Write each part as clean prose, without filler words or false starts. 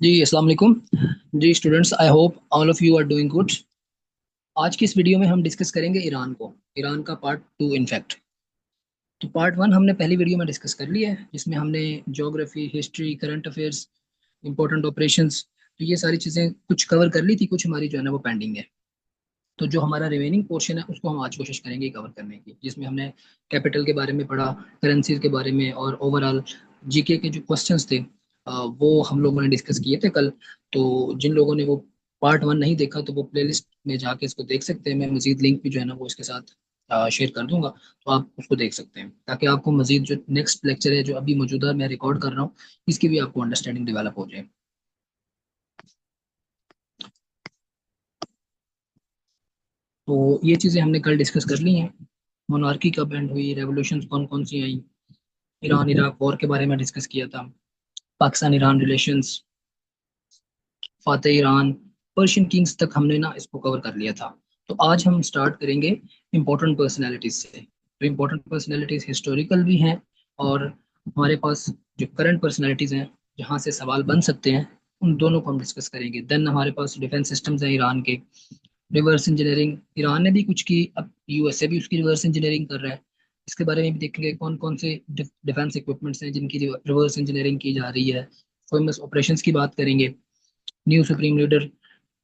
जी अस्सलाम वालेकुम। जी students, I hope all of you are doing good. आज की इस वीडियो में हम डिस्कस करेंगे ईरान का पार्ट टू इनफैक्ट। तो पार्ट वन हमने पहली वीडियो में डिस्कस कर लिया है, जिसमें हमने geography, history, current affairs, important operations, तो ये सारी चीज़ें कुछ कवर कर ली थी, कुछ हमारी जो है ना वो पेंडिंग है। तो जो हमारा रिमेनिंग पोर्शन है उसको हम आज कोशिश करेंगे कवर करने की, जिसमें हमने कैपिटल के बारे में पढ़ा, करेंसीज के बारे में, और ओवरऑल जीके के जो क्वेश्चंस थे वो हम लोगों ने डिस्कस किए थे कल। तो जिन लोगों ने वो पार्ट वन नहीं देखा तो वो प्लेलिस्ट में जाके इसको देख सकते हैं। मैं मजीद लिंक भी जो है ना वो इसके साथ शेयर कर दूंगा, तो आप उसको देख सकते हैं, ताकि आपको मजीद जो नेक्स्ट लेक्चर है जो अभी मौजूदा मैं रिकॉर्ड कर रहा हूँ, इसकी भी आपको अंडरस्टैंडिंग डेवलप हो जाए। तो ये चीज़ें हमने कल डिस्कस कर ली हैं। मोनार्की कब एंड हुई, रेवोल्यूशन कौन कौन सी आई, ईरान इराक वॉर के बारे में डिस्कस किया था, पाकिस्तान ईरान रिलेशंस, फातेह ईरान, पर्शियन किंग्स तक हमने ना इसको कवर कर लिया था। तो आज हम स्टार्ट करेंगे इम्पोर्टेंट पर्सनैलिटीज से। तो इम्पोर्टेंट पर्सनैलिटीज हिस्टोरिकल भी हैं, और हमारे पास जो करंट पर्सनैलिटीज हैं जहाँ से सवाल बन सकते हैं, उन दोनों को हम डिस्कस करेंगे। देन हमारे पास डिफेंस सिस्टम्स हैं ईरान के, रिवर्स इंजीनियरिंग ईरान ने भी कुछ की, अब यूएसए भी उसकी रिवर्स इंजीनियरिंग कर रहा है। इसके बारे में भी देखेंगे कौन कौन से डिफेंस इक्विपमेंट्स हैं जिनकी रिवर्स इंजीनियरिंग की जा रही है। फेमस ऑपरेशंस की बात करेंगे, न्यू सुप्रीम लीडर,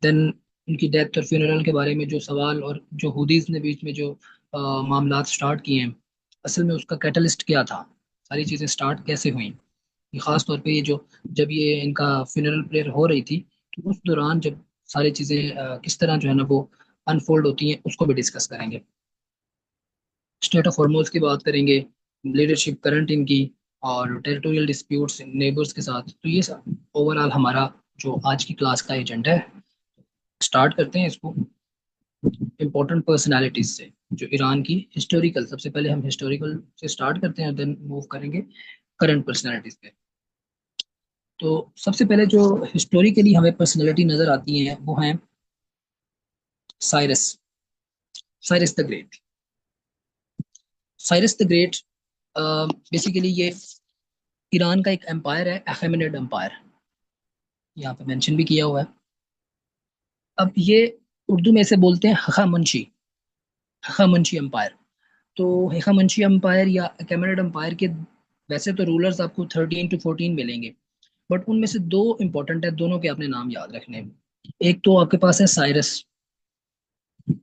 देन उनकी डेथ और फ्यूनरल के बारे में जो सवाल, और जो हुदीज ने बीच में जो मामलात स्टार्ट किए हैं, असल में उसका कैटलिस्ट क्या था, सारी चीज़ें स्टार्ट कैसे हुई। ये खास तौर पे ये जो जब ये इनका फ्यूनरल प्रेयर हो रही थी, तो उस दौरान जब सारी चीज़ें किस तरह जो है ना वो अनफोल्ड होती हैं, उसको भी डिस्कस करेंगे। स्टेट ऑफ हॉर्मोज की बात करेंगे, लीडरशिप करंट इनकी, और टेरिटोरियल डिस्प्यूट्स नेबर्स के साथ। तो ये सब ओवरऑल हमारा जो आज की क्लास का एजेंडा है। स्टार्ट करते हैं इसको इम्पोर्टेंट पर्सनालिटीज से, जो ईरान की हिस्टोरिकल, सबसे पहले हम हिस्टोरिकल से स्टार्ट करते हैं, देन मूव करेंगे करंट पर्सनालिटीज पे। तो सबसे पहले जो हिस्टोरिकली हमें पर्सनालिटी नजर आती है वो है Cyrus, Cyrus the great. Cyrus the great basically ये ईरान का एक एम्पायर है, अखेमेनिड एम्पायर, यहाँ पे मेंशन भी किया हुआ है। अब ये उर्दू में इसे बोलते हैं हखामंशी, हखामंशी एम्पायर। तो हखामंशी एम्पायर या अखेमेनिड एम्पायर के वैसे तो रूलर्स आपको 13 to 14 मिलेंगे, बट उनमें से दो इंपॉर्टेंट है, दोनों के अपने नाम याद रखने हैं। एक तो आपके पास है साइरस,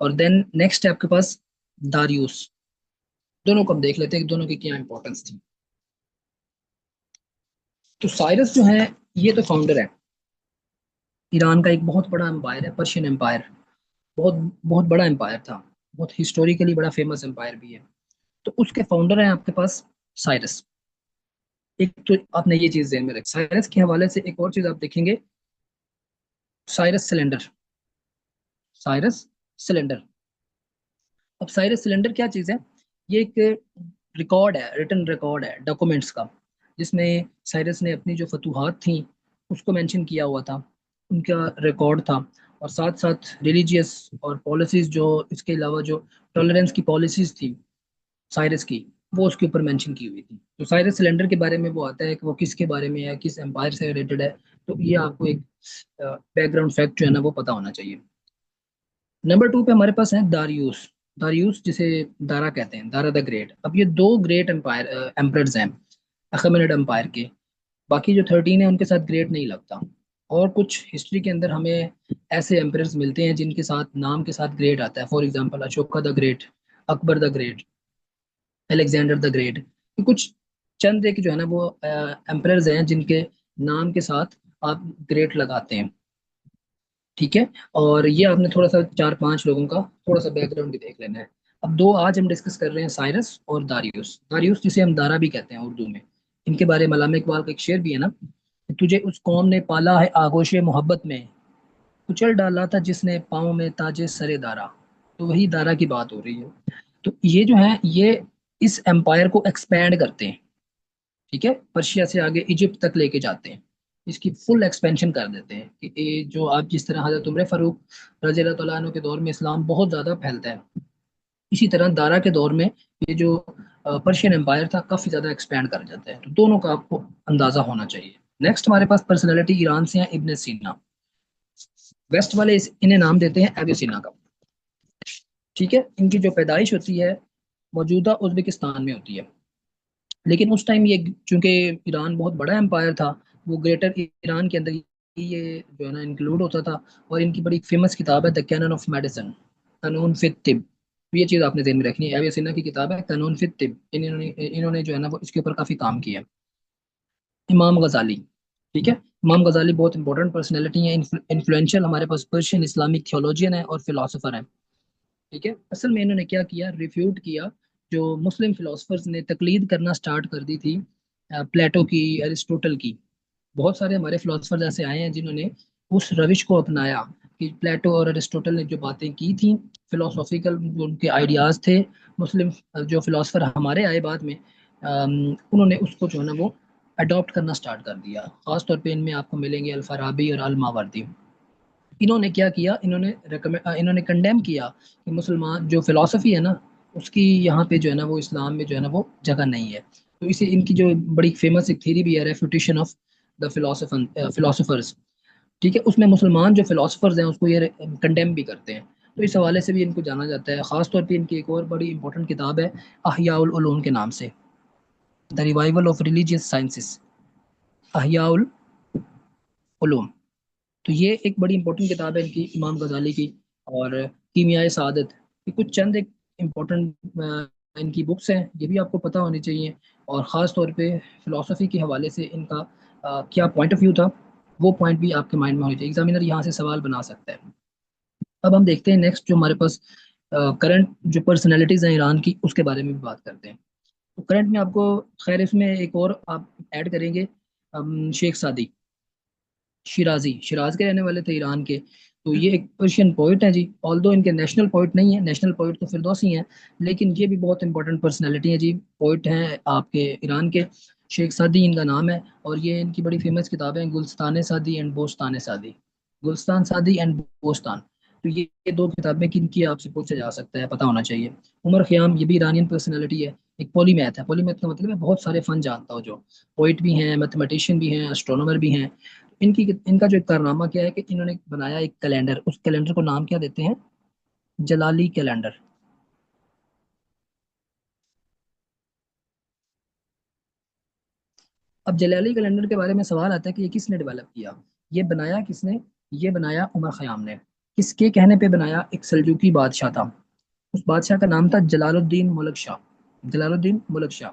और देन नेक्स्ट है आपके पास दारियुस। दोनों को हम देख लेते हैं कि दोनों की क्या इंपॉर्टेंस थी। तो साइरस जो है ये तो फाउंडर है, ईरान का एक बहुत बड़ा एम्पायर है, पर्शियन एम्पायर। बहुत बहुत बड़ा एम्पायर था, बहुत हिस्टोरिकली बड़ा फेमस एम्पायर भी है। तो उसके फाउंडर हैं आपके पास साइरस। एक तो आपने ये चीज ध्यान में रख, साइरस के हवाले से एक और चीज आप देखेंगे, साइरस सिलेंडर, साइरस सिलेंडर। अब साइरस सिलेंडर क्या चीज है, ये एक रिकॉर्ड है, रिटन रिकॉर्ड है डॉक्यूमेंट्स का, जिसमें साइरस ने अपनी जो फतूहात थी उसको मेंशन किया हुआ था, उनका रिकॉर्ड था। और साथ साथ रिलीजियस और पॉलिसीज, जो इसके अलावा जो टॉलरेंस की पॉलिसीज थी साइरस की, वो उसके ऊपर मेंशन की हुई थी। तो साइरस सिलेंडर के बारे में वो आता है कि वो किसके बारे में है, किस एम्पायर से रिलेटेड है। तो ये आपको एक बैकग्राउंड फैक्ट जो है ना वो पता होना चाहिए। नंबर टू पे हमारे पास है दारियुस, दारियुस जिसे दारा कहते हैं, दारा द ग्रेट। अब ये दो ग्रेट एम्पायर एम्परर्स हैं अखमेनिड एम्पायर के। बाकी जो 13 है उनके साथ ग्रेट नहीं लगता। और कुछ हिस्ट्री के अंदर हमें ऐसे एम्परर्स मिलते हैं जिनके साथ नाम के साथ ग्रेट आता है, for example Ashoka the great, Akbar the great, Alexander the great. ये कुछ चंद एक जो है ना वो एम्परर्स हैं जिनके नाम के साथ आप ग्रेट लगाते हैं। ठीक है, और ये आपने थोड़ा सा चार पांच लोगों का थोड़ा सा बैकग्राउंड भी देख लेना है। अब दो आज हम डिस्कस कर रहे हैं, साइरस और दारियुस। दारियुस जिसे हम दारा भी कहते हैं उर्दू में। इनके बारे में अल्लामा इकबाल का एक शेर भी है ना, कि तुझे उस कौम ने पाला है आगोश मोहब्बत में, कुचल डाला था जिसने पाँव में ताजे सरे दारा। तो वही दारा की बात हो रही है। तो ये जो है ये इस एम्पायर को एक्सपैंड करते हैं। ठीक है, पर्शिया से आगे इजिप्ट तक लेके जाते हैं, इसकी फुल एक्सपेंशन कर देते हैं कि ये जो आप जिस तरह हजरत उमर फारूक रजी अल्लाह तआला अन्हु के दौर में इस्लाम बहुत ज़्यादा फैलता है, इसी तरह दारा के दौर में ये जो पर्शियन एम्पायर था काफ़ी ज़्यादा एक्सपैंड कर जाता है। तो दोनों का आपको अंदाज़ा होना चाहिए। नेक्स्ट हमारे पास पर्सनैलिटी ईरान से है इब्न सीना। वेस्ट वाले इन्हें नाम देते हैं एविसिना का। ठीक है, इनकी जो पैदाइश होती है मौजूदा उज्बेकिस्तान में होती है। लेकिन उस टाइम ये, चूंकि ईरान बहुत बड़ा एम्पायर था, वो ग्रेटर ईरान के अंदर ही ये जो है ना इंक्लूड होता था। और इनकी बड़ी फेमस किताब है द कैनन ऑफ मेडिसिन, कानून फित तिब। तो ये चीज़ आपने ध्यान में रखनी है, एविसेना की किताब है कानून फित तिब। इन्होंने इन्होंने जो है ना वो इसके ऊपर काफ़ी काम किया है। इमाम गजाली, ठीक है, इमाम गजाली बहुत इंपॉर्टेंट पर्सनैलिटी है, इन्फ्लुएंशियल हमारे पास पर्शियन इस्लामिक थियोलॉजियन है और फिलोसोफर है। ठीक है, असल में इन्होंने क्या किया, रिफ्यूट किया जो मुस्लिम फिलोसफर्स ने तकलीद करना स्टार्ट कर दी थी, प्लेटो की, अरिस्टोटल की। बहुत सारे हमारे फिलोसफर्स ऐसे आए हैं जिन्होंने उस रविश को अपनाया कि प्लेटो और अरिस्टोटल ने जो बातें की थी, फिलोसॉफिकल जो उनके आइडियाज थे, मुस्लिम जो फिलोसफर हमारे आए बाद में, उन्होंने उसको जो है ना वो अडॉप्ट करना स्टार्ट कर दिया। खास तौर पे इनमें आपको मिलेंगे अल फराबी और अल मावर्दी। इन्होंने क्या किया, इन्होंने कंडेम किया कि मुसलमान जो फिलॉसफी है ना, उसकी यहाँ पे जो है ना वो इस्लाम में जो है ना वो जगह नहीं है। तो इसे इनकी जो बड़ी फेमस एक थ्योरी भी है, रेफुटेशन ऑफ द फिलोसफर्स। ठीक है, उसमें मुसलमान जो फिलोसफर्स हैं उसको ये कंडेम भी करते हैं। तो इस हवाले से भी इनको जाना जाता है। खास तौर पे इनकी एक और बड़ी इंपॉर्टेंट किताब है अहयाउल उलूम के नाम से, the revival of religious sciences, अहयाउल उलूम। तो ये एक बड़ी इंपॉर्टेंट किताब है इनकी, इमाम गजाली की। और कीमियाए सादत, ये कुछ चंद एक इम्पोर्टेंट इनकी बुक्स हैं, ये भी आपको पता होनी चाहिए। और ख़ास तौर पे फिलोसफी के हवाले से इनका क्या पॉइंट ऑफ व्यू था, वो पॉइंट भी आपके माइंड में होनी चाहिए, एग्जामिनर यहाँ से सवाल बना सकता है। अब हम देखते हैं नेक्स्ट जो हमारे पास करंट जो पर्सनैलिटीज़ हैं ईरान की, उसके बारे में भी बात करते हैं। तो करंट में आपको, खैर इसमें एक और आप ऐड करेंगे, शेख सादी शिराजी, शिराज के रहने वाले थे ईरान के। तो ये एक पर्शियन पोइट है जी, ऑल दो इनके नेशनल पोइट नहीं है, नेशनल पोइट तो फिरदौसी हैं, लेकिन ये भी बहुत इंपॉर्टेंट पर्सनैलिटी है जी, पोइट हैं आपके ईरान के। शेख सादी इनका नाम है, और ये इनकी बड़ी फेमस किताबें हैं, गुलस्तान सादी एंड बोस्तान सादी, गुलस्तान सादी एंड बोस्तान। तो ये दो किताबें किनकी आपसे पूछा जा सकता है, पता होना चाहिए। उमर ख़याम, ये भी ईरानियन पर्सनैलिटी है, एक पॉलीमैथ है। पॉलीमैथ का मतलब है बहुत सारे फन जानता हो, जो पोइट भी हैं, मैथमेटिशियन भी हैं, एस्ट्रोनॉमर भी हैं। इनकी इनका जो एक कारनामा क्या है कि इन्होंने बनाया एक कैलेंडर, उस कैलेंडर को नाम क्या देते हैं, जलाली कैलेंडर। अब जलाली कैलेंडर के बारे में सवाल आता है कि ये किसने डेवलप किया, ये बनाया किसने, ये बनाया उमर खयाम ने। किसके कहने पे बनाया, एक सल्जूकी बादशाह था, उस बादशाह का नाम था जलालुद्दीन मुलक शाह, जलालुद्दीन मुलक शाह।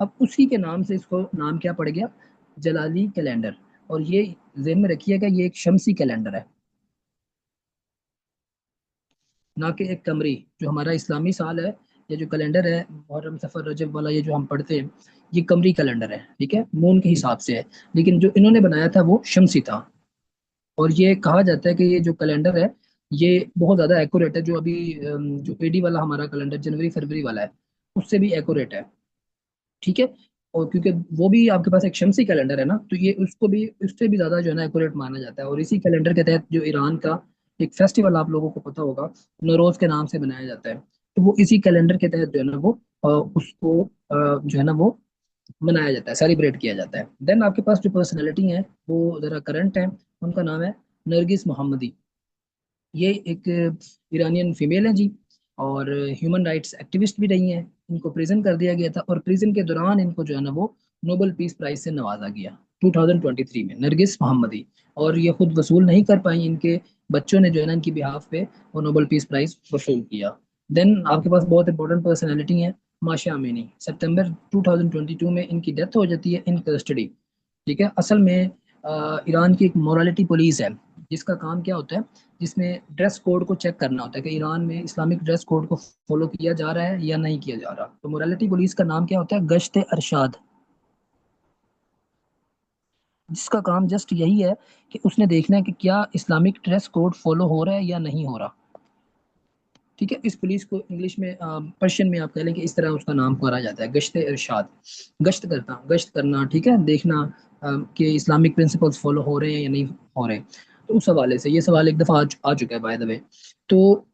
अब उसी के नाम से इसको नाम क्या पड़ गया, जलाली कैलेंडर। और ये ज़हन में रखिएगा, ये एक शमसी कैलेंडर है, ना कि एक कमरी। जो हमारा इस्लामी साल है, ये जो कैलेंडर है मुहर्रम सफ़र रजब वाला, ये जो हम पढ़ते हैं, ये कमरी कैलेंडर है, ठीक है, मून के हिसाब से है। लेकिन जो इन्होंने बनाया था वो शमसी था। और ये कहा जाता है कि ये जो कैलेंडर है, ये बहुत ज़्यादा एक्यूरेट है। जो अभी जो एडी वाला हमारा कैलेंडर जनवरी फरवरी वाला है, उससे भी एक्यूरेट है। ठीक है, और क्योंकि वो भी आपके पास एक शमसी कैलेंडर है ना, तो ये उसको भी उससे भी ज़्यादा जो है ना एक्यूरेट माना जाता है। और इसी कैलेंडर के तहत जो ईरान का एक फेस्टिवल आप लोगों को पता होगा, नौरोज के नाम से मनाया जाता है। तो वो इसी कैलेंडर के तहत जो है ना वो उसको जो है ना वो मनाया जाता है, सेलिब्रेट किया जाता है। देन आपके पास जो पर्सनैलिटी है वो ज़रा करंट है, उनका नाम है नरगिस मोहम्मदी। ये एक ईरानियन फीमेल है जी, और ह्यूमन राइट्स एक्टिविस्ट भी रही हैं। इनको प्रिजन कर दिया गया था, और प्रिजन के दौरान इनको जो है ना वो नोबेल पीस प्राइज से नवाजा गया 2023 में, नरगिस मोहम्मदी। और ये खुद वसूल नहीं कर पाई, इनके बच्चों ने जो है ना इनकी बिहाफ पे वो नोबेल पीस प्राइज वसूल किया। देन आपके पास बहुत इंपॉर्टेंट पर्सनैलिटी है, माशा अमीनी। सितंबर 2022 में इनकी डेथ हो जाती है इन कस्टडी। ठीक है, असल में ईरान की एक मोरालिटी पुलिस है, जिसका काम क्या होता है, जिसमें ड्रेस कोड को चेक करना होता है कि ईरान में इस्लामिक ड्रेस कोड को फॉलो किया जा रहा है या नहीं किया जा रहा। तो मोरालिटी पुलिस का नाम क्या होता है, गश्त अरशाद, जिसका काम जस्ट यही है कि उसने देखना है कि क्या इस्लामिक ड्रेस कोड फॉलो हो रहा है या नहीं हो रहा। ठीक है, इस पुलिस को इंग्लिश में, पर्शियन में आप कह लें कि इस तरह उसका नाम करा जाता है, गश्त इरशाद। गश्त करना, ठीक है, देखना कि इस्लामिक प्रिंसिपल्स फॉलो हो रहे हैं या नहीं हो रहे। तो उस हवाले से ये सवाल एक दफ़ा आ चुका है बाय द वे। तो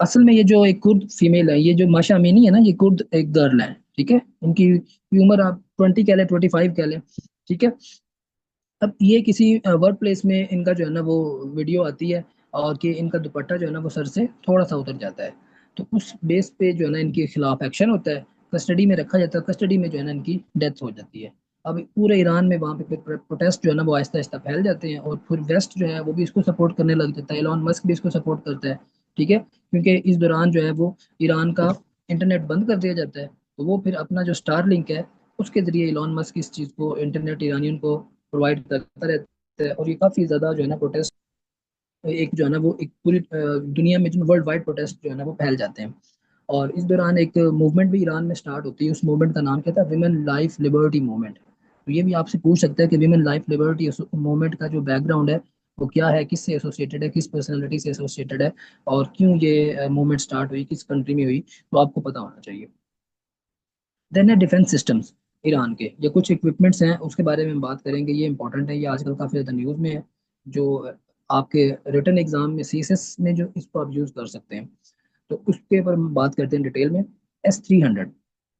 असल में ये जो एक कुर्द फीमेल है, ये जो माशा अमीनी है ना, ये कुर्द एक गर्ल है। ठीक है, इनकी उम्र आप 20 कह लें, 25 कह लें। ठीक है, अब ये किसी वर्क प्लेस में इनका जो है ना वो वीडियो आती है, और कि इनका दुपट्टा जो है ना वो सर से थोड़ा सा उतर जाता है, तो उस बेस पे जो है ना इनके खिलाफ एक्शन होता है, कस्टडी में रखा जाता है, कस्टडी में जो है ना इनकी डेथ हो जाती है। अब पूरे ईरान में वहाँ पे प्रोटेस्ट जो है ना वो आहिस्ता आहिस्ता फैल जाते हैं, और फिर वेस्ट जो है वो भी इसको सपोर्ट करने लग जाता है, एलॉन मस्क भी इसको सपोर्ट करता है। ठीक है, क्योंकि इस दौरान जो है वो ईरान का इंटरनेट बंद कर दिया जाता है, तो वो फिर अपना जो स्टार लिंक है उसके जरिए एलॉन मस्क इस चीज़ को, इंटरनेट ईरानियन को प्रोवाइड करता रहता है। और ये काफ़ी ज़्यादा जो है ना प्रोटेस्ट, एक जो है ना वो एक पूरी दुनिया में जो वर्ल्ड वाइड प्रोटेस्ट जो है ना वो फैल जाते हैं। और इस दौरान एक मूवमेंट भी ईरान में स्टार्ट होती है, उस मूवमेंट का नाम क्या था, विमेन लाइफ लिबर्टी मूवमेंट। तो ये भी आपसे पूछ सकता है कि विमेन लाइफ लिबर्टी मूवमेंट का जो बैकग्राउंड है वो क्या है, किससे एसोसिएटेड है, किस पर्सनैलिटी से एसोसिएटेड है, और क्यों ये मूवमेंट स्टार्ट हुई, किस कंट्री में हुई, तो आपको पता होना चाहिए। देन है डिफेंस सिस्टम्स ईरान के, ये कुछ इक्विपमेंट्स हैं उसके बारे में हम बात करेंगे, ये इंपॉर्टेंट है, ये आजकल काफ़ी ज़्यादा न्यूज़ में है, जो आपके रिटन एग्जाम में सीएसएस में जो इसको आप यूज़ कर सकते हैं। तो उसके ऊपर हम बात करते हैं डिटेल में। S300,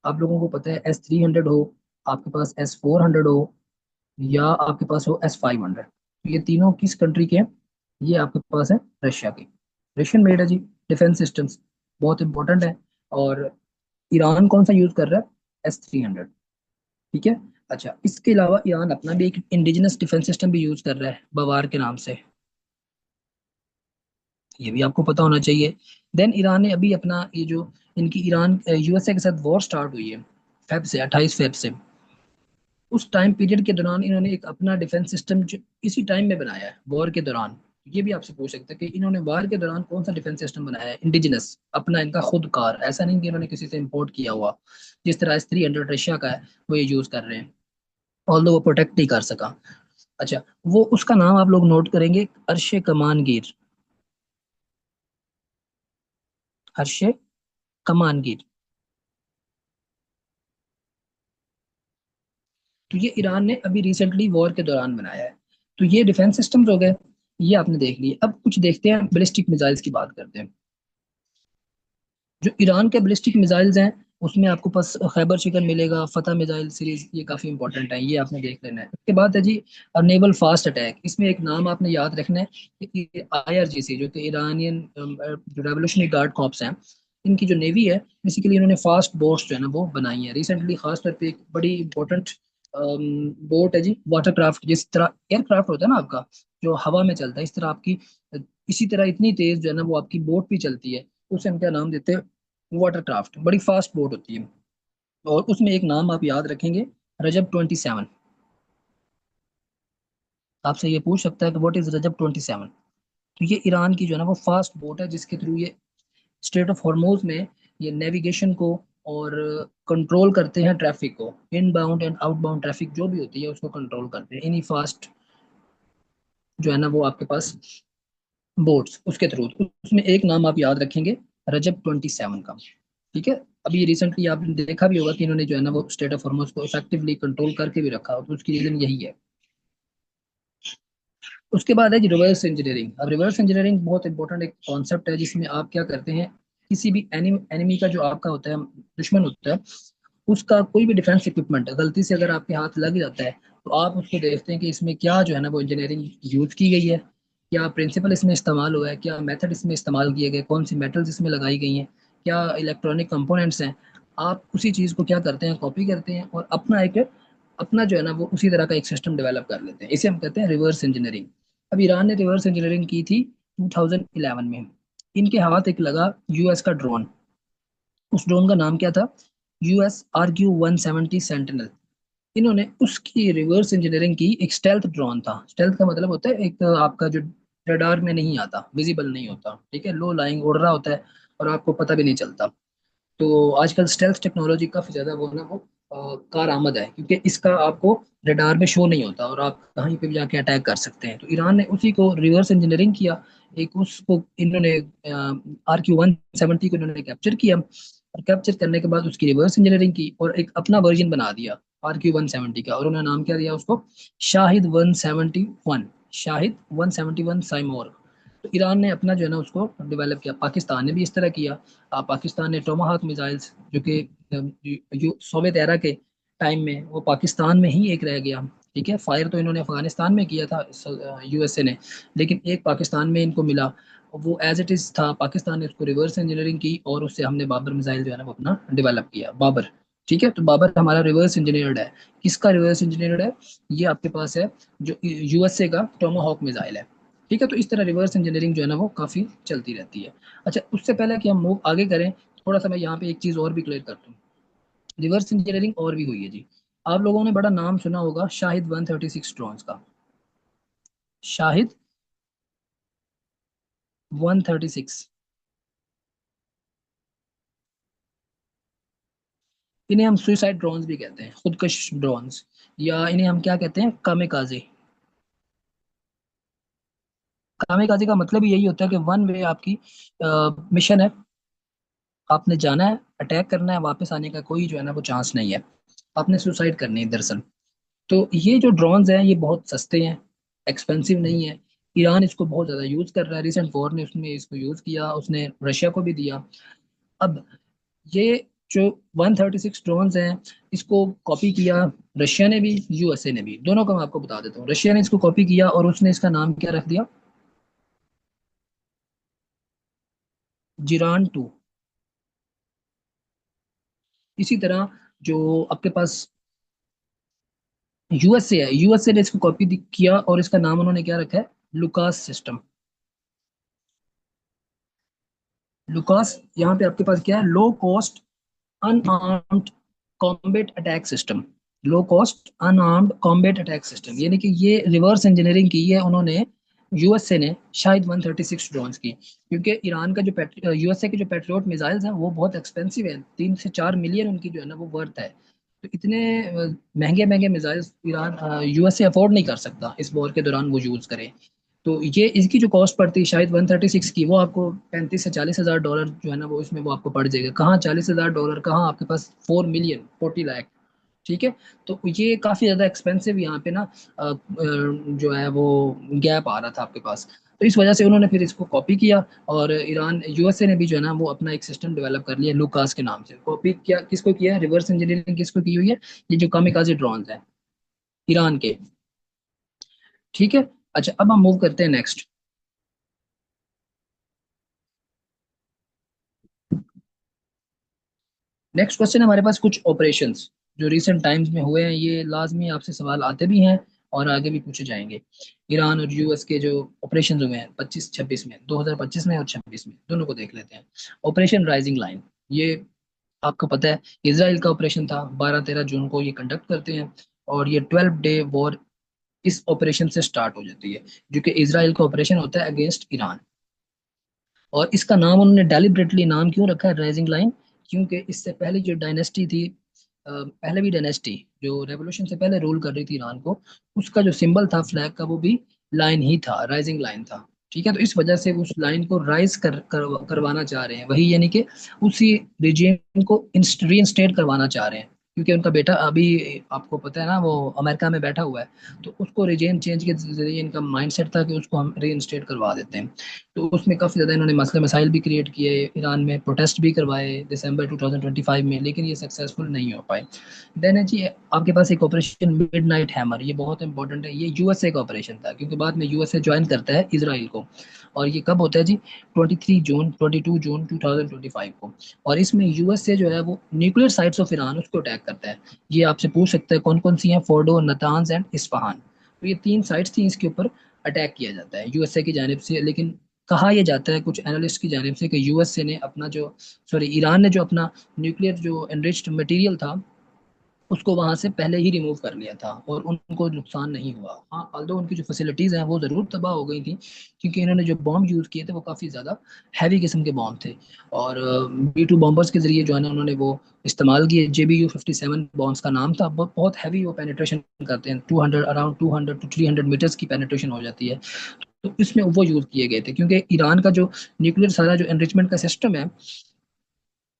आप लोगों को पता है S300 हो, आपके पास S400 हो, या आपके पास हो S500, ये तीनों किस कंट्री के हैं? ये आपके पास है रशिया के, रशियन मेड है जी। डिफेंस सिस्टम्स बहुत इंपॉर्टेंट है। और ईरान कौन सा यूज कर रहा है? S300। ठीक है। अच्छा, इसके अलावा ईरान अपना भी एक इंडिजिनस डिफेंस सिस्टम भी यूज कर रहा है बवार के नाम से, ये भी आपको पता होना चाहिए। देन ईरान ने अभी अपना ये जो इनकी ईरान यूएसए के साथ वॉर स्टार्ट हुई है फेब से, 28 फेब से, उस टाइम पीरियड के दौरान इन्होंने एक अपना डिफेंस सिस्टम जो इसी टाइम में बनाया है वॉर के दौरान। ये भी आपसे पूछ सकते हैं कि इन्होंने वार के दौरान कौन सा डिफेंस सिस्टम बनाया है इंडिजिनस, अपना इनका खुद कार, ऐसा नहीं कि इन्होंने किसी से इंपोर्ट किया हुआ, जिस तरह S300 रशिया का है वो ये यूज कर रहे हैं, ऑल्दो वो प्रोटेक्ट नहीं कर सका। अच्छा, वो उसका नाम आप लोग नोट करेंगे, अर्शे कमानगीर, अर्शे कमानगीर। तो ये ईरान ने अभी रिसेंटली वॉर के दौरान बनाया है। तो ये डिफेंस सिस्टम्स हो गए, ये आपने देख लिए। अब कुछ देखते हैं बैलिस्टिक मिसाइल्स की बात करते हैं। जो ईरान के बैलिस्टिक मिसाइल्स हैं उसमें आपको पास खैबर शिकन मिलेगा, फतह मिसाइल सीरीज, ये काफी इंपॉर्टेंट है, ये आपने देख लेना है। उसके बाद है जी नेवल फास्ट अटैक, इसमें एक नाम आपने याद रखना है कि IRGC जो कि ईरानियन जो रेवोल्यूशनरी गार्ड कॉर्प्स हैं, इनकी जो नेवी है बेसिकली इन्होंने फास्ट बोट्स जो है ना वो बनाई है रिसेंटली, खासतौर पे एक बड़ी इंपॉर्टेंट बोट है जी, वाटरक्राफ्ट। जिस तरह एयरक्राफ्ट होता है ना आपका जो हवा में चलता है, इस तरह आपकी इसी तरह इतनी तेज जो है ना वो आपकी बोट भी चलती है, उसे हम क्या नाम देते हैं? वाटरक्राफ्ट, बड़ी फास्ट बोट होती है। और उसमें एक नाम आप याद रखेंगे, रजब 27। आपसे ये पूछ सकता है कि व्हाट इज रजब 27। तो ये ईरान की जो है ना वो फास्ट बोट है, जिसके थ्रू ये स्ट्रेट ऑफ हॉर्मोज में ये नेविगेशन को और कंट्रोल करते हैं, ट्रैफिक को, इनबाउंड एंड आउटबाउंड ट्रैफिक जो भी होती है उसको कंट्रोल करते हैं इन्हीं फास्ट जो है ना वो आपके पास बोट्स, उसके थ्रू। उसमें एक नाम आप याद रखेंगे, रजब 27 का। ठीक है। अभी रिसेंटली आपने देखा भी होगा कि इन्होंने जो है ना वो स्टेट ऑफ हॉर्मोज को इफेक्टिवली कंट्रोल करके भी रखा, तो उसकी रीजन यही है। उसके बाद है जी रिवर्स इंजीनियरिंग। अब रिवर्स इंजीनियरिंग बहुत इंपॉर्टेंट एक कॉन्सेप्ट है, जिसमें आप क्या करते हैं, किसी भी एनिमी का जो आपका होता है, दुश्मन होता है, उसका कोई भी डिफेंस इक्विपमेंट गलती से अगर आपके हाथ लग जाता है, तो आप उसको देखते हैं कि इसमें क्या जो है ना वो इंजीनियरिंग यूज की गई है, क्या प्रिंसिपल इसमें इस्तेमाल हुआ है, क्या मेथड इसमें इस्तेमाल किए गए, कौन सी मेटल्स इसमें लगाई गई हैं, क्या इलेक्ट्रॉनिक कंपोनेंट्स हैं। आप उसी चीज़ को क्या करते हैं, कॉपी करते हैं, और अपना जो है ना वो उसी तरह का एक सिस्टम डेवलप कर लेते हैं, इसे हम कहते हैं रिवर्स इंजीनियरिंग। अब ईरान ने रिवर्स इंजीनियरिंग की थी 2011 में। इनके हाथ एक लगा यूएस का ड्रोन, उस ड्रोन का नाम क्या था? US RQ-170 sentinel. इन्होंने उसकी रिवर्स इंजीनियरिंग की, एक स्टेल्थ ड्रोन था, स्टेल्थ का मतलब होता है एक आपका जो रडार में नहीं आता, विजिबल नहीं होता, ठीक है, लो लाइंग उड़ रहा होता है और आपको पता भी नहीं चलता। तो आजकल स्टेल्थ टेक्नोलॉजी काफी ज्यादा वो ना वो कारआमद है, क्योंकि इसका आपको रडार में शो नहीं होता और आप कहीं पे भी जाके अटैक कर सकते हैं। तो ईरान ने उसी को रिवर्स इंजीनियरिंग किया, एक उसको इन्होंने RQ-170 को इन्होंने कैप्चर किया, और कैप्चर करने के बाद उसकी रिवर्स इंजीनियरिंग की और एक अपना वर्जन बना दिया RQ-170 का, और उन्होंने नाम क्या दिया उसको? शाहिद 171, शाहिद 171 साइमोर। तो ईरान ने अपना जो है ना उसको डेवलप किया, पाकिस्तान ने भी इस तरह किया। पाकिस्तान ने टोमाहाक मिसाइल्स, जो कि सोवियत एरा के टाइम में वो पाकिस्तान में ही एक रह गया, ठीक है, फायर तो इन्होंने अफगानिस्तान में किया था यूएसए ने, लेकिन एक पाकिस्तान में इनको मिला, वो एज इट इज था, पाकिस्तान ने उसको रिवर्स इंजीनियरिंग की और उससे हमने बाबर मिसाइल जो है ना वो अपना डेवलप किया, बाबर। ठीक है, तो बाबर हमारा रिवर्स इंजीनियर्ड है। किसका रिवर्स इंजीनियर्ड है? ये आपके पास है जो यूएसए का टोमाहॉक मिसाइल है। ठीक है, तो इस तरह रिवर्स इंजीनियरिंग जो है ना वो काफी चलती रहती है। अच्छा, उससे पहले कि हम मूव आगे करें, थोड़ा सा मैं यहाँ पे एक चीज और भी क्लियर करता हूँ। रिवर्स इंजीनियरिंग और भी हुई है जी। आप लोगों ने बड़ा नाम सुना होगा शाहिद 136 ड्रोन्स का। शाहिद 136, इन्हें हम सुइसाइड ड्रोन्स भी कहते हैं, खुदकश ड्रोन्स, या इन्हें हम क्या कहते हैं, कामेकाजे। कामेकाजे का मतलब ही यही होता है कि वन वे आपकी मिशन है, आपने जाना है, अटैक करना है, वापस आने का कोई जो है ना वो चांस नहीं है, आपने सुसाइड करनी है दरअसल। तो ये जो ड्रोन्स हैं ये बहुत सस्ते हैं, एक्सपेंसिव नहीं है। ईरान इसको बहुत ज़्यादा यूज़ कर रहा है, रिसेंट वॉर ने उसमें इसको यूज़ किया, उसने रशिया को भी दिया। अब ये जो 136 ड्रोन्स हैं, इसको कॉपी किया रशिया ने भी, यूएसए ने भी, दोनों का मैं आपको बता देता हूँ। रशिया ने इसको कॉपी किया और उसने इसका नाम क्या रख दिया, जिरान 2। इसी तरह जो आपके पास यूएसए है, यूएसए ने इसको कॉपी किया और इसका नाम उन्होंने क्या रखा है, लुकास सिस्टम। लुकास, यहाँ पे आपके पास क्या है, low cost unarmoured combat attack system. Low cost unarmoured combat attack system, यानी कि ये रिवर्स इंजीनियरिंग की है उन्होंने, यूएसए ने, शायद 136 ड्रोन्स की, क्योंकि ईरान का जो यूएसए के जो पेट्रियोट मिसाइल्स हैं वो बहुत एक्सपेंसिव हैं, 3 से 4 मिलियन उनकी जो है ना वो वर्थ है। तो इतने महंगे महंगे मिसाइल्स ईरान यूएसए अफोर्ड नहीं कर सकता इस वॉर के दौरान वो यूज करे। तो ये इसकी जो कॉस्ट पड़ती है शायद 136 की, वो आपको 35 से 40 हज़ार डॉलर जो है ना वो इसमें वो आपको पड़ जाएगा। कहाँ 40 हज़ार डॉलर, कहाँ आपके पास 4 मिलियन, 40 लाख। ठीक है, तो ये काफ़ी ज़्यादा एक्सपेंसिव यहाँ पे ना जो है वो गैप आ रहा था आपके पास। तो इस वजह से उन्होंने फिर इसको कॉपी किया और ईरान यूएसए ने भी जो है ना वो अपना एक सिस्टम डेवलप कर लिया लूकास के नाम से। कॉपी क्या किसको किया है, रिवर्स इंजीनियरिंग किसको की हुई है, ये जो कामिकाजे ड्रोन है ईरान के। ठीक है, अच्छा अब हम मूव करते हैं नेक्स्ट। नेक्स्ट क्वेश्चन हमारे पास कुछ ऑपरेशंस जो रिसेंट टाइम्स में हुए हैं, ये लाजमी आपसे सवाल आते भी हैं और आगे भी पूछे जाएंगे। ईरान और यूएस के जो ऑपरेशन हुए हैं 25-26 में, 2025 में और 26 में, दोनों को देख लेते हैं। ऑपरेशन राइजिंग लाइन, ये आपको पता है इसराइल का ऑपरेशन था, 12-13 जून को ये कंडक्ट करते हैं और ये 12 डे वॉर इस ऑपरेशन से स्टार्ट हो जाती है, जो कि इसराइल का ऑपरेशन होता है अगेंस्ट ईरान। और इसका नाम उन्होंने डेलिबरेटली नाम क्यों रखा है राइजिंग लाइन, क्योंकि इससे पहले जो डायनेस्टी थी, पहले भी डायनेस्टी जो रेवोल्यूशन से पहले रूल कर रही थी ईरान को, उसका जो सिंबल था फ्लैग का वो भी लाइन ही था, राइजिंग लाइन था। ठीक है, तो इस वजह से उस लाइन को राइज करवाना चाह रहे हैं, वही यानी कि उसी रिजीम को रीइंस्टेट करवाना चाह रहे हैं, क्योंकि उनका बेटा अभी आपको पता है ना वो अमेरिका में बैठा हुआ है। तो उसको रिजीम चेंज के जरिए इनका माइंडसेट था कि उसको हम रीइंस्टेट करवा देते हैं। तो उसमें काफ़ी ज़्यादा इन्होंने मसले मसाइल भी क्रिएट किए, ईरान में प्रोटेस्ट भी करवाए दिसंबर 2025 में, लेकिन ये सक्सेसफुल नहीं हो पाए। देन है जी आपके पास एक ऑपरेशन मिडनाइट हैमर, ये बहुत इंपॉर्टेंट है, ये यूएसए का ऑपरेशन था, क्योंकि बाद में यूएसए ज्वाइन करता है इसराइल को। और ये कब होता है जी, 23 जून 22 जून 2025 को। और इसमें यूएसए जो है वो न्यूक्लियर साइट्स ऑफ ईरान उसको अटैक करता है। ये आपसे पूछ सकता है कौन कौन सी हैं, फोर्डो, नतान्ज एंड इस्फहान। तो ये 3 साइट्स थी, इसके ऊपर अटैक किया जाता है यूएसए की जानिब से। लेकिन कहा यह जाता है कुछ एनालिस्ट की जानिब से कि यूएसए ने अपना जो, सॉरी ईरान ने जो अपना न्यूक्लियर जो एनरिच्ड मटेरियल था उसको वहां से पहले ही रिमूव कर लिया था और उनको नुकसान नहीं हुआ। हाँ, ऑल्दो उनकी जो फैसिलिटीज हैं वो जरूर तबाह हो गई थी, क्योंकि इन्होंने जो बॉम्ब यूज किए थे वो काफी ज्यादा हैवी किस्म के बॉम्ब थे। और B2 बॉम्बर्स के जरिए जो है ना उन्होंने वो इस्तेमाल किए। JBU-57 बॉम्ब्स का नाम था, बहुत हैवी वो पेनिट्रेशन करते हैं, 200 अराउंड 200 to 300 मीटर्स की पेनिट्रेशन हो जाती है। तो इसमें वो यूज किए गए थे, क्योंकि ईरान का जो न्यूक्लियर सारा जो एनरिचमेंट का सिस्टम है,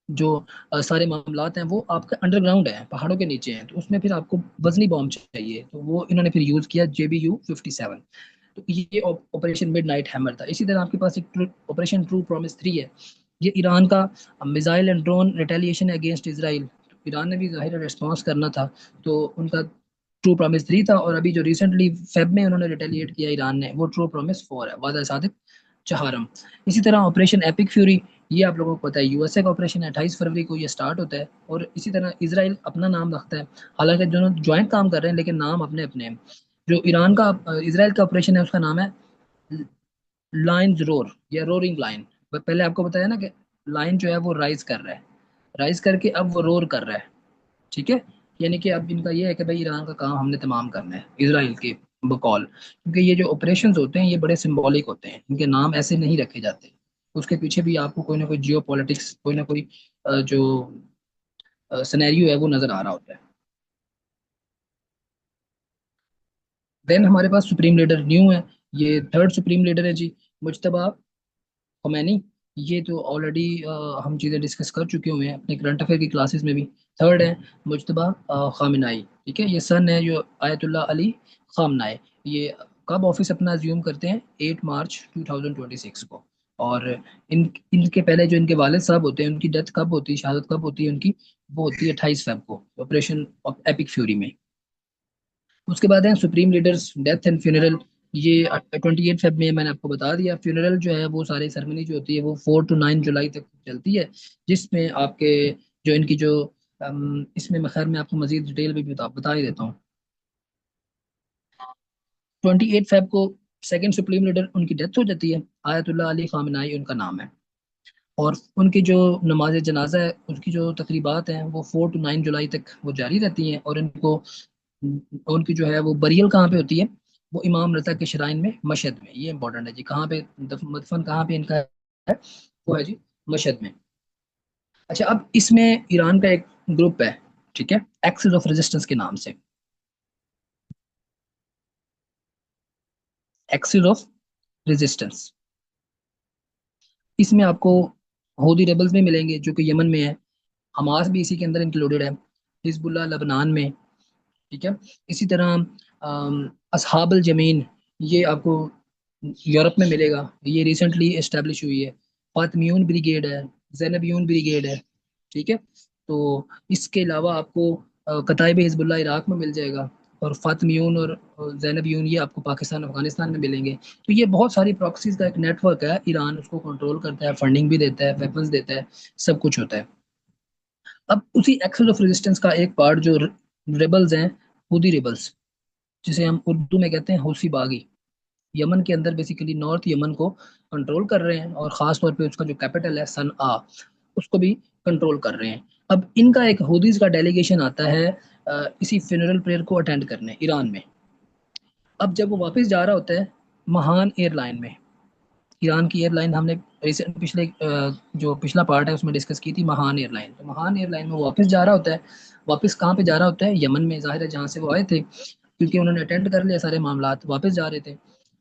जो सारे मामलात हैं वो आपके अंडरग्राउंड है, पहाड़ों के नीचे हैं, तो उसमें फिर आपको वजनी बॉम्ब चाहिए, तो वो इन्होंने फिर यूज किया JBU-57। तो ये ऑपरेशन मिड नाइट हैमर था। इसी तरह आपके पास एक ऑपरेशन ट्रू प्रॉमिस 3 है। ये ईरान का missile and drone retaliation against Israel. Iran ने भी जाहिर रिस्पॉन्स करना था, तो उनका ट्रू प्रॉमिस 3 था, और अभी जो रिसेंटली फेब में उन्होंने रिटेलिएट किया ईरान ने, वो ट्रू प्रॉमिस 4 है, वादा सादिक चहारम। इसी तरह ऑपरेशन एपिक फ्यूरी, ये आप लोगों को पता है यूएसए का ऑपरेशन है, 28 फरवरी को ये स्टार्ट होता है। और इसी तरह इसराइल अपना नाम रखता है, हालांकि दोनों ज्वाइंट काम कर रहे हैं लेकिन नाम अपने अपने हैं। जो ईरान का इसराइल का ऑपरेशन है उसका नाम है लायंस रोर या रोरिंग लायन। पहले आपको बताया ना कि लायन जो है वो राइज कर रहा है, राइज करके अब वो रोर कर रहा है, ठीक है। यानी कि अब इनका ये है कि भाई ईरान का काम हमने तमाम करना है इसराइल के बकौल, क्योंकि ये जो ऑपरेशंस होते हैं ये बड़े सिंबॉलिक होते हैं, इनके नाम ऐसे नहीं रखे जाते। उसके पीछे भी आपको कोई ना कोई जियो पॉलिटिक्स, कोई ना कोई जो सिनेरियो है वो नजर आ रहा होता है। देन हमारे पास सुप्रीम लीडर न्यू है, ये थर्ड सुप्रीम लीडर है जी, मुज्तबा खोमैनी। ये तो ऑलरेडी हम चीज़ें डिस्कस कर चुके हुए हैं अपने करंट अफेयर की क्लासेस में भी। थर्ड है मुज्तबा खामिनाई, ठीक है, ये सन है जो आयतुल्ला अली खामनाई। ये कब ऑफिस अपना अज्यूम करते हैं? 8 मार्च 2026 को। और इनके पहले जो इनके वालिद साहब होते हैं, उनकी डेथ कब होती है, शहादत कब होती है उनकी? वो होती है 28 फेब को, ऑपरेशन एपिक फ्यूरी में। उसके बाद है supreme leaders death and funeral, ये 28 फेब में मैंने आपको बता दिया। फ्यूनरल जो है वो सारी सेरेमनी जो होती है वो 4 to 9 जुलाई तक चलती है, जिसमें आपके जो इनकी जो इसमें मैं खैर मैं आपको मजीद डिटेल भी बता ही देता हूँ। 28 फेब को सेकंड सुप्रीम लीडर उनकी डेथ हो जाती है, आयतुल्ला अली खामनाई उनका नाम है। और उनकी जो नमाज जनाजा है उसकी जो तकरीबात हैं वो 4 to 9 जुलाई तक वो जारी रहती हैं। और इनको उनकी जो है वो बरियल कहाँ पे होती है? वो इमाम रजा के शराइन में, मशहद में। ये इंपॉर्टेंट है जी, कहाँ पे मदफन कहाँ पे इनका है? वो है जी मशहद में। अच्छा, अब इसमें ईरान का एक ग्रुप है, ठीक है, एक्सिस ऑफ रेजिस्टेंस के नाम से। एक्सिस ऑफ रेजिस्टेंस, इसमें आपको हौदी रेबल्स में मिलेंगे जो कि यमन में है, हमास भी इसी के अंदर इंक्लूडेड है, हिजबुल्लाह लबनान में, ठीक है। इसी तरह असहाबल जमीन, ये आपको यूरोप में मिलेगा, ये रिसेंटली एस्टेब्लिश हुई है। फातमियून ब्रिगेड है, जैनबियून ब्रिगेड है, ठीक है। तो इसके अलावा आपको कताइब हिजबुल्लाह इराक में मिल जाएगा, और फातमियून और जैनबियून ये आपको पाकिस्तान अफगानिस्तान में मिलेंगे। तो ये बहुत सारी प्रॉक्सीज का एक नेटवर्क है, ईरान उसको कंट्रोल करता है, फंडिंग भी देता है, वेपन्स देता है, सब कुछ होता है। अब उसी एक्सेस ऑफ रेजिस्टेंस का एक पार्ट जो रेबल्स हैं, हुदी रेबल्स, जिसे हम उर्दू में कहते हैं हौसी बागी, यमन के अंदर बेसिकली नॉर्थ यमन को कंट्रोल कर रहे हैं, और ख़ास तौर पे उसका जो कैपिटल है सनआ, उसको भी कंट्रोल कर रहे हैं। अब इनका एक हुदीज का डेलीगेशन आता है इसी फ्यूनरल प्रेयर को अटेंड करने ईरान में। अब जब वो वापस जा रहा होता है महान एयरलाइन में, ईरान की एयरलाइन हमने रिसेंट पिछले जो पिछला पार्ट है उसमें डिस्कस की थी, महान एयरलाइन। तो महान एयरलाइन में वो वापस जा रहा होता है। वापस कहाँ पे जा रहा होता है? यमन में, जाहिर है जहाँ से वो आए थे, क्योंकि उन्होंने अटेंड कर लिया सारे मामला, वापस जा रहे थे।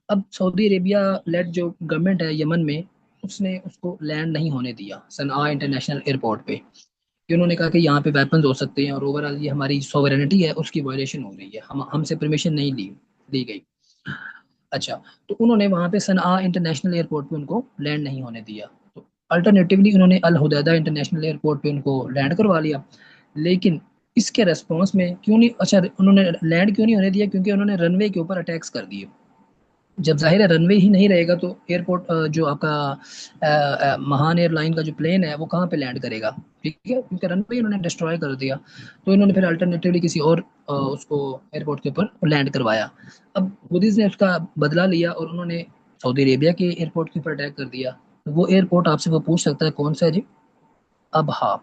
अब सऊदी अरेबिया लेड जो गवर्नमेंट है यमन में, उसने उसको लैंड नहीं होने दिया सनआ इंटरनेशनल एयरपोर्ट पे, कि उन्होंने कहा कि यहाँ पे वेपन्स हो सकते हैं और ओवरऑल ये हमारी सॉवरेनिटी है उसकी वायलेशन हो रही है, हम हमसे परमिशन नहीं ली गई। अच्छा, तो उन्होंने वहाँ पे सनआ इंटरनेशनल एयरपोर्ट पे उनको लैंड नहीं होने दिया। तो अल्टरनेटिवली उन्होंने अल हुदैदा इंटरनेशनल एयरपोर्ट पे उनको लैंड करवा लिया। लेकिन इसके रेस्पॉन्स में क्यों नहीं, अच्छा उन्होंने लैंड क्यों नहीं होने दिया? क्योंकि उन्होंने रनवे के ऊपर अटैक्स कर दिए। जब जाहिर है रनवे ही नहीं रहेगा तो एयरपोर्ट जो आपका महान एयरलाइन का जो प्लेन है वो कहाँ पे लैंड करेगा? ठीक है, क्योंकि रनवे इन्होंने डिस्ट्रॉय कर दिया। तो इन्होंने फिर अल्टरनेटिवली किसी और उसको एयरपोर्ट के ऊपर लैंड करवाया। अब हुदीज ने उसका बदला लिया और उन्होंने सऊदी अरेबिया के एयरपोर्ट के ऊपर अटैक कर दिया। तो वो एयरपोर्ट आपसे वो पूछ सकता है कौन सा है जी? Abha,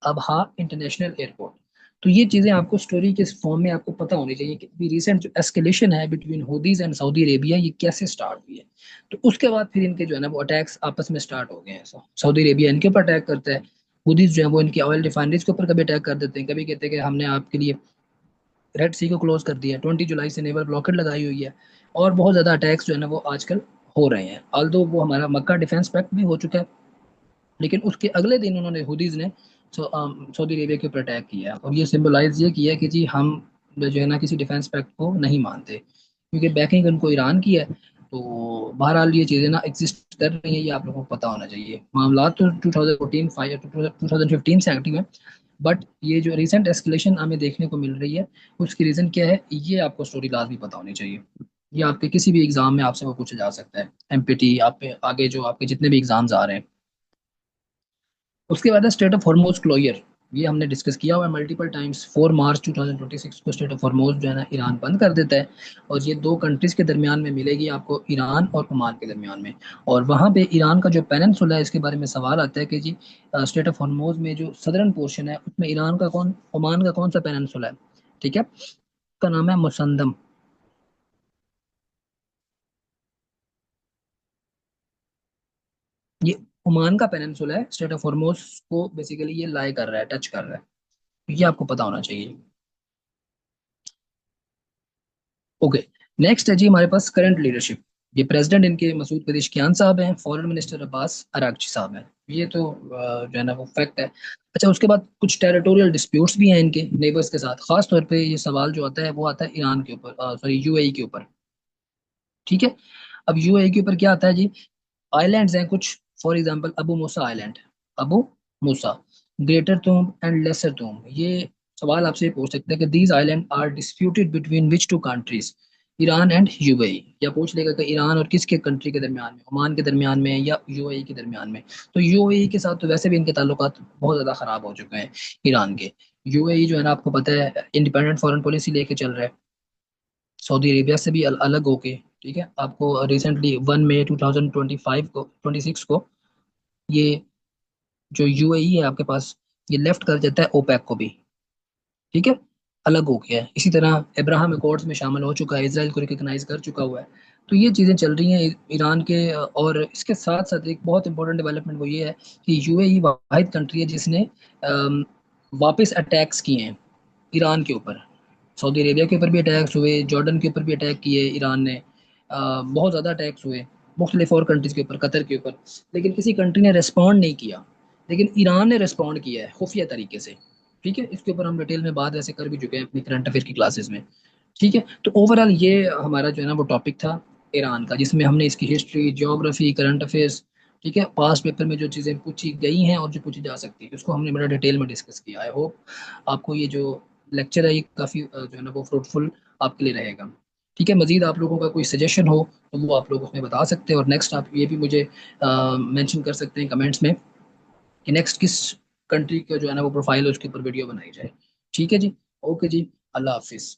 Abha international airport. तो ये चीज़ें आपको स्टोरी के फॉर्म में आपको पता होनी चाहिए कि रिसेंट जो एस्केलेशन है बिटवीन हूदीज एंड सऊदी अरेबिया ये कैसे स्टार्ट हुई है। तो उसके बाद फिर इनके जो है ना वो अटैक्स आपस में स्टार्ट हो गए हैं। सऊदी अरेबिया इनके ऊपर अटैक करता है, हूदीज जो है वो इनकी ऑयल रिफाइनरीज के ऊपर कभी अटैक कर देते हैं, कभी कहते हैं कि हमने आपके लिए रेड सी को क्लोज कर दिया है, 20 जुलाई से नेवल ब्लॉकेट लगाई हुई है। और बहुत ज़्यादा अटैक्स जो है ना वो आजकल हो रहे हैं, ऑल्दो वो हमारा मक्का डिफेंस पैक्ट भी हो चुका है, लेकिन उसके अगले दिन उन्होंने हुदीज ने सऊदी अरेबिया के ऊपर अटैक किया, और ये सिंबलाइज ये किया कि जी हम जो है ना किसी डिफेंस पैक्ट को नहीं मानते, क्योंकि बैकिंग उनको ईरान की है। तो बहरहाल ये चीज़ें ना एग्जिस्ट कर रही हैं, ये आप लोगों को पता होना चाहिए। मामला तो 2014 5 2015 से एक्टिव है, बट ये जो रिसेंट एस्केलेशन हमें देखने को मिल रही है, उसकी रीज़न क्या है, ये आपको स्टोरी लाजमी पता होनी चाहिए। ये आपके किसी भी एग्जाम में आपसे वो पूछा जा सकता है, एमपीटी, आप पे आगे जो आपके जितने भी एग्जाम्स आ रहे हैं। उसके बाद है स्टेट ऑफ हॉर्मोज क्लोजर। ये हमने डिस्कस किया हुआ है मल्टीपल टाइम्स। 4 मार्च 2026 को स्टेट ऑफ हॉर्मोज जो है ना ईरान बंद कर देता है, और ये दो कंट्रीज के दरमियान में मिलेगी आपको, ईरान और ओमान के दरमियान में। और वहाँ पे ईरान का जो पेनिनसुला है, इसके बारे में सवाल आता है कि जी स्टेट ऑफ हॉर्मोज में जो सदर्न पोर्शन है उसमें ईरान का कौन, ओमान का कौन सा पेनिनसुला है, ठीक है, उसका नाम है मुसंदम। ये ओमान का पेनिनसुला है, स्टेट ऑफ हॉर्मोज को बेसिकली ये लाई कर रहा है, टच कर रहा है। ये आपको पता होना चाहिए। ओके, नेक्स्ट है जी हमारे पास करंट लीडरशिप। ये प्रेसिडेंट इनके मसूद पेज़ेश्कियान साहब हैं, फॉरेन मिनिस्टर अब्बास अरागची साहब हैं। ये तो जो है ना वो फैक्ट है। अच्छा, उसके बाद कुछ टेरिटोरियल डिस्प्यूट्स भी हैं इनके नेबर्स के साथ। खास तौर पे ये सवाल जो आता है वो आता है ईरान के ऊपर, सॉरी यूएई के ऊपर, ठीक है। अब यूएई के ऊपर क्या आता है जी, आइलैंड्स हैं कुछ, for example Abu Musa island, Abu Musa, greater Tunb and lesser Tunb. ये सवाल आपसे ये पूछ सकते हैं कि these island are disputed between which two countries, Iran and UAE. या पूछ लेगा कि ईरान और किसके कंट्री के दरमियान में, ओमान के दरमियान में या यूएई के दरमियान में। तो यूएई के साथ तो वैसे भी इनके ताल्लुकात बहुत ज़्यादा ख़राब हो चुके हैं ईरान के। यूएई जो है ना आपको पता है इंडिपेंडेंट फॉरेन पॉलिसी लेके चल रहा है, सऊदी अरेबिया से भी अलग होके, ठीक है। आपको रिसेंटली 1 मई 2025 को 26 को ये जो यूएई है आपके पास, ये लेफ्ट कर देता है ओपेक को भी, ठीक है, अलग हो गया है। इसी तरह अब्राहम अकॉर्ड्स में शामिल हो चुका है, इसराइल को रिकॉग्नाइज कर चुका हुआ है। तो ये चीज़ें चल रही हैं ईरान के। और इसके साथ साथ एक बहुत इंपॉर्टेंट डेवलपमेंट वो ये है कि यूएई वाहिद कंट्री है जिसने वापस अटैक्स किए हैं ईरान के ऊपर। सऊदी अरेबिया के ऊपर भी अटैक्स हुए, जॉर्डन के ऊपर भी अटैक किए ईरान ने, बहुत ज़्यादा अटैक्स हुए मुख्तलिफ और कंट्रीज़ के ऊपर, कतर के ऊपर। लेकिन किसी कंट्री ने रिस्पॉन्ड नहीं किया, लेकिन ईरान ने रिस्पॉन्ड किया है खुफिया तरीके से, ठीक है। इसके ऊपर हम डिटेल में बात ऐसे कर भी चुके हैं अपनी करंट अफेयर की क्लासेस में, ठीक है। तो ओवरऑल ये हमारा जो है ना वो टॉपिक था ईरान का, जिसमें हमने इसकी हिस्ट्री, जियोग्राफी, करंट अफेयर्स, ठीक है, पास्ट पेपर में जो चीज़ें पूछी गई हैं और जो पूछी जा सकती है उसको हमने बड़ा डिटेल में डिस्कस किया। आई होप आपको ये जो लेक्चर है ये काफ़ी जो है ना वो फ्रूटफुल आपके लिए रहेगा, ठीक है। मजीद आप लोगों का कोई सजेशन हो तो वो आप लोग उसमें बता सकते हैं, और नेक्स्ट आप ये भी मुझे मेंशन कर सकते हैं कमेंट्स में कि नेक्स्ट किस कंट्री का जो है ना वो प्रोफाइल है उसके ऊपर वीडियो बनाई जाए, ठीक है जी। ओके जी, अल्लाह हाफिज़।